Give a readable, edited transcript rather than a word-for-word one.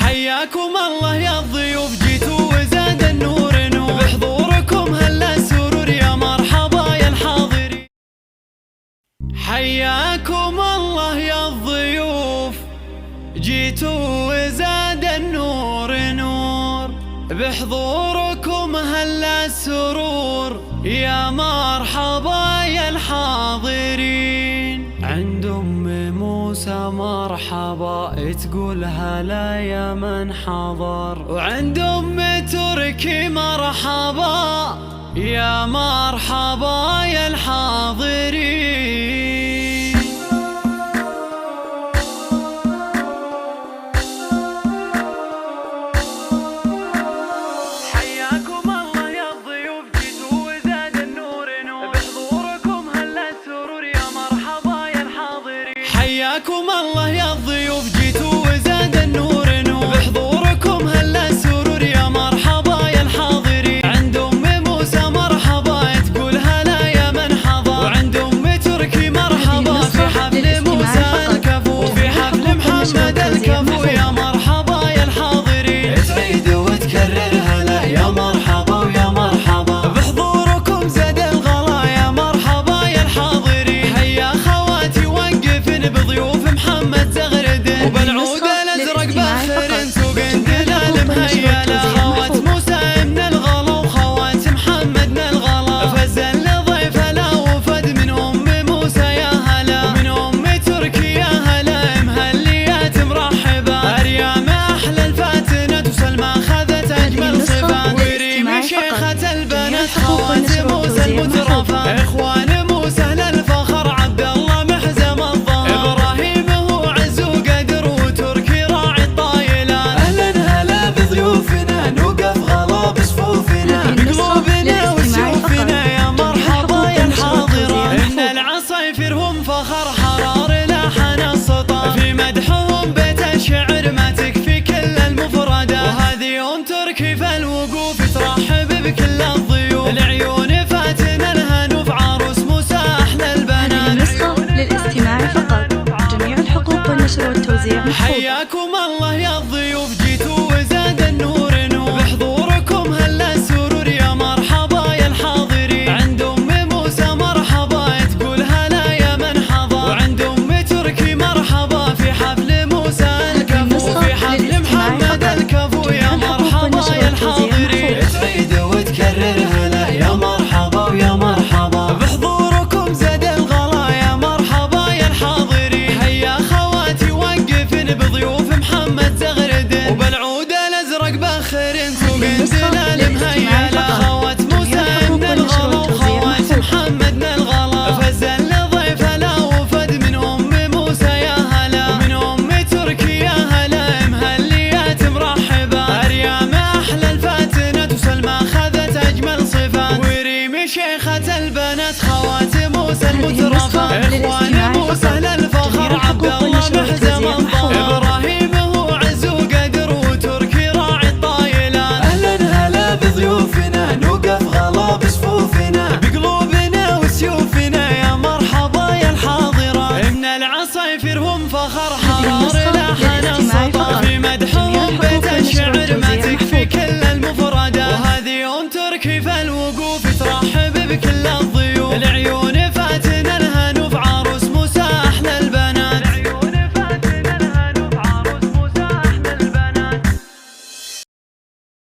حياكم الله يا الضيوف، جيتوا وزاد النور نور، بحضوركم هلا السرور، يا مرحبا يا الحاضرين. حياكم الله يا الضيوف، جيتوا وزاد النور نور، بحضوركم هلا السرور، يا مرحبا يا الحاضرين. عند أم موسى مرحبا، تقول هلا يا من حضر، وعند أم تركي مرحبا، يا مرحبا يا الحاضرين. حياكم الله يا الضيوف، جيتوا وزاد النور نور، بحضوركم هلا السرور، يا مرحبا يا الحاضرين. عند أم موسى مرحبا، تقول هلا يا من حضر، وعند أم تركي مرحبا، في حفل موسى الكفو، وفي حفل محمد الكفو، يا مرحبا يا الحاضرين. تعيد وتكرر هلا يا مرحبا ويا مرحبا، بحضوركم زاد الغلا، يا مرحبا يا الحاضرين. هيا خواتي وقفن بضيوف محمد زغردن، وبالعود الازرق باخر سوق دلال مهيله، خوات موسى من الغلا وخوات محمد من الغلا، فزل ضيف هلا وفد من ام موسى يا هلا، ومن ام تركي يا هلا، مهليات مرحبا، اريام احلى الفاتنه، وسلمى خذت اجمل صفات، وريم شيخه البنات، خوات موسى المترفه، اخوان موسى للفخر، عبد الله محزم الظهر، ابراهيم هو عز وقدر، وتركي راعي الطايلات. اهلا هلا بضيوفنا، نوقف غلا بصفوفنا، بقلوبنا وسيوفنا، يا مرحبا يا الحاضرات. ان العصايفر هم فخر، حرار لحن السطر، في مدحهم بيت الشعر ما تكفي كل المفردات، وهذه ام تركي فالوقوف ترحب بكل الضيوف، العيون فاتنه الهنوف، عروس موسى احلى البنات. النسخة للاستماع فقط، جميع الحقوق والنشر والتوزيع محفوظة. حياكم الله يا الضيوف، جيتوا وزاد النور نور، بحضوركم هلا السرور، يا مرحبا يا الحاضرين. عند أم موسى مرحبا، تقول هلا يا من حضر، وعند أم تركي مرحبا، في حفل موسى الكفو، وفي حفل محمد الكفو، يا مرحبا يا الحاضرين. تعيد وتكرر هلا يا مرحبا ويا مرحبا، بحضوركم زاد الغلا، يا مرحبا يا الحاضرين. هيا خواتي وقفن بضيوف محمد زغردن، وبالعود الازرق باخر سوق دلال مهيله، خوات موسى من الغلا وخوات محمد من الغلا، فزل ضيف هلا وفد من ام موسى يا هلا، ومن ام تركي يا هلا، مهليات مرحبا، اريام احلى الفاتنه، وسلمى خذت اجمل صفات، وريم شيخه البنات، خوات موسى المترفه، اخوان موسى للفخر، عبد الله